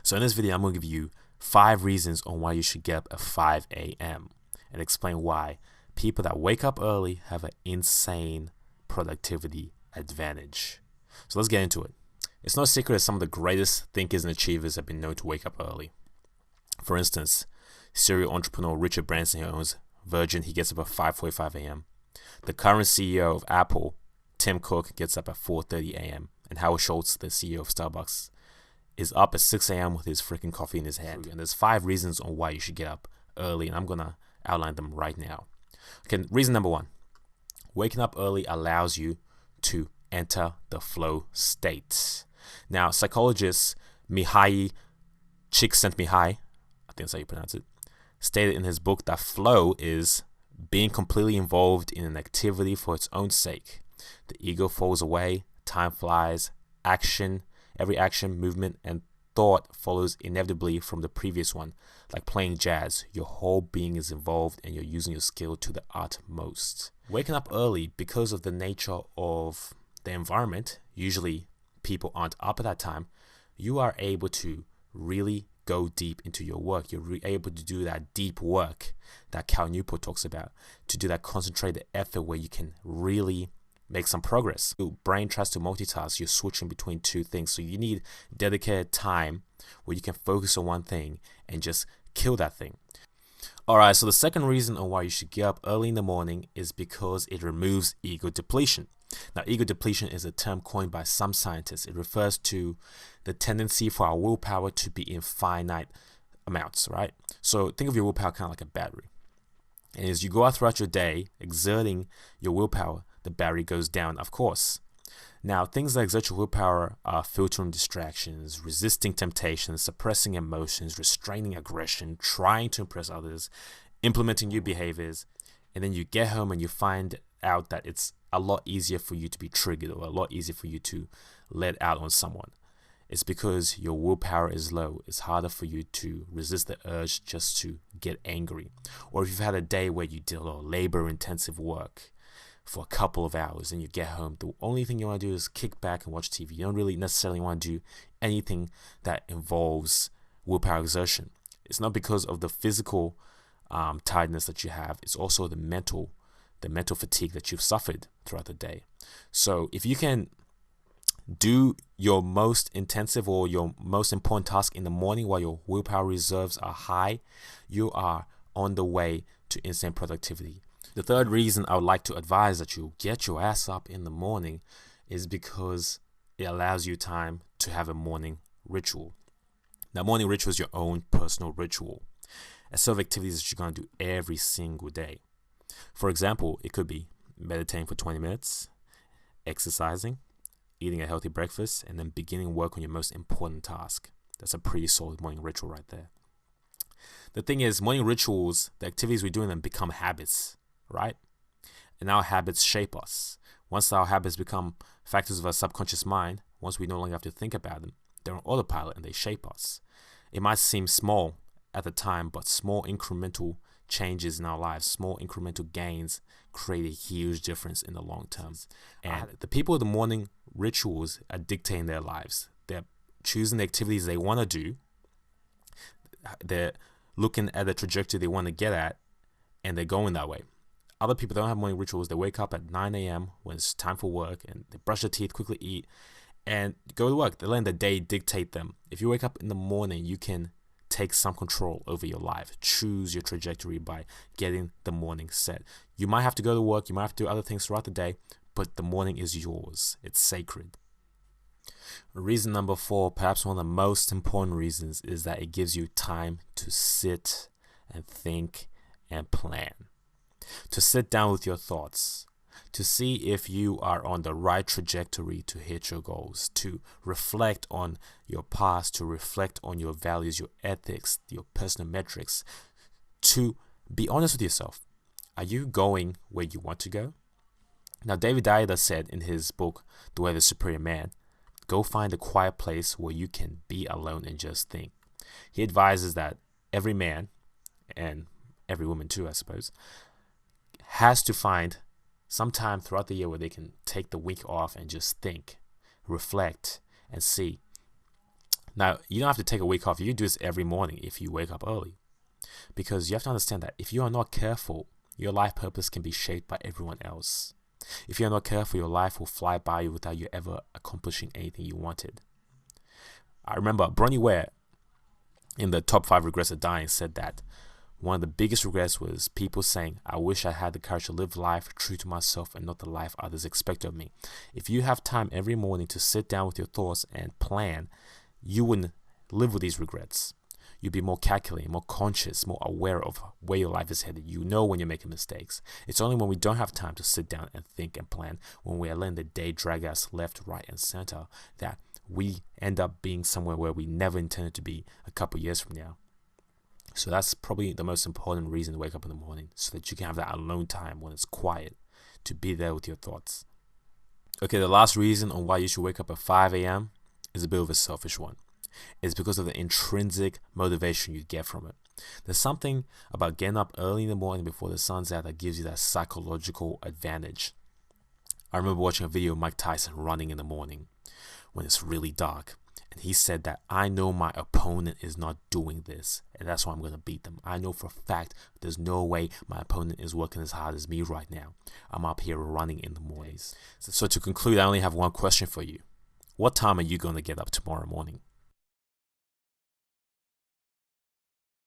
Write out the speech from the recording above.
So in this video, I'm going to give you 5 reasons on why you should get up at 5 a.m. and explain why people that wake up early have an insane productivity advantage. So let's get into it. It's no secret that some of the greatest thinkers and achievers have been known to wake up early. For instance, serial entrepreneur Richard Branson, who owns Virgin, he gets up at 5:45 a.m. The current CEO of Apple, Tim Cook, gets up at 4:30 a.m. And Howard Schultz, the CEO of Starbucks, is up at 6 a.m. with his freaking coffee in his hand. And there's 5 reasons on why you should get up early, and I'm going to outline them right now. Okay, reason number 1. Waking up early allows you to enter the flow state. Now, psychologist Mihaly Csikszentmihalyi, I think that's how you pronounce it, stated in his book that flow is being completely involved in an activity for its own sake. The ego falls away, time flies, every action, movement, and thought follows inevitably from the previous one. Like playing jazz, your whole being is involved and you're using your skill to the utmost. Waking up early, because of the nature of the environment, usually people aren't up at that time, you are able to really go deep into your work. You're able to do that deep work that Cal Newport talks about, to do that concentrated effort where you can really make some progress. Your brain tries to multitask. You're switching between 2 things. So you need dedicated time where you can focus on one thing and just kill that thing. Alright, so the second reason on why you should get up early in the morning is because it removes ego depletion. Now, ego depletion is a term coined by some scientists. It refers to the tendency for our willpower to be in finite amounts, right? So think of your willpower kind of like a battery. And as you go out throughout your day, exerting your willpower, the battery goes down, of course. Now, things that exert your willpower are filtering distractions, resisting temptations, suppressing emotions, restraining aggression, trying to impress others, implementing new behaviors. And then you get home and you find out that it's a lot easier for you to be triggered, or a lot easier for you to let out on someone. It's because your willpower is low. It's harder for you to resist the urge just to get angry. Or if you've had a day where you did a lot of labor-intensive work for a couple of hours and you get home, the only thing you want to do is kick back and watch TV. You don't really necessarily want to do anything that involves willpower exertion. It's not because of the physical tiredness that you have. It's also the mental fatigue that you've suffered throughout the day. So if you can do your most intensive or your most important task in the morning while your willpower reserves are high, you are on the way to instant productivity. The third reason I would like to advise that you get your ass up in the morning is because it allows you time to have a morning ritual. Now, morning ritual is your own personal ritual. A set of activities that you're going to do every single day. For example, it could be meditating for 20 minutes, exercising, eating a healthy breakfast, and then beginning work on your most important task. That's a pretty solid morning ritual right there. The thing is, morning rituals, the activities we do in them become habits, right? And our habits shape us. Once our habits become factors of our subconscious mind, once we no longer have to think about them, they're on autopilot and they shape us. It might seem small at the time, but small incremental changes in our lives, small incremental gains create a huge difference in the long term. And the people with the morning rituals are dictating their lives. They're choosing the activities they want to do. They're looking at the trajectory they want to get at, and they're going that way. Other people don't have morning rituals. They wake up at 9 a.m. when it's time for work, and they brush their teeth, quickly eat, and go to work. They're letting the day dictate them. If you wake up in the morning, you can take some control over your life. Choose your trajectory by getting the morning set. You might have to go to work, you might have to do other things throughout the day, but the morning is yours. It's sacred. Reason number 4, perhaps one of the most important reasons, is that it gives you time to sit and think and plan. To sit down with your thoughts, to see if you are on the right trajectory to hit your goals, to reflect on your past, to reflect on your values, your ethics, your personal metrics, to be honest with yourself. Are you going where you want to go? Now, David Dyer said in his book, The Way of the Superior Man, go find a quiet place where you can be alone and just think. He advises that every man, and every woman too, I suppose, has to find some time throughout the year where they can take the week off and just think, reflect, and see. Now, you don't have to take a week off. You can do this every morning if you wake up early. Because you have to understand that if you are not careful, your life purpose can be shaped by everyone else. If you are not careful, your life will fly by you without you ever accomplishing anything you wanted. I remember Bronnie Ware, in the top 5 regrets of dying, said that one of the biggest regrets was people saying, I wish I had the courage to live life true to myself and not the life others expect of me. If you have time every morning to sit down with your thoughts and plan, you wouldn't live with these regrets. You'd be more calculating, more conscious, more aware of where your life is headed. You know when you're making mistakes. It's only when we don't have time to sit down and think and plan, when we are letting the day drag us left, right, and center, that we end up being somewhere where we never intended to be a couple years from now. So that's probably the most important reason to wake up in the morning, so that you can have that alone time when it's quiet, to be there with your thoughts. Okay, the last reason on why you should wake up at 5 a.m. is a bit of a selfish one. It's because of the intrinsic motivation you get from it. There's something about getting up early in the morning before the sun's out that gives you that psychological advantage. I remember watching a video of Mike Tyson running in the morning when it's really dark. And he said that, I know my opponent is not doing this, and that's why I'm going to beat them. I know for a fact there's no way my opponent is working as hard as me right now. I'm up here running in the mornings. So to conclude, I only have one question for you. What time are you going to get up tomorrow morning?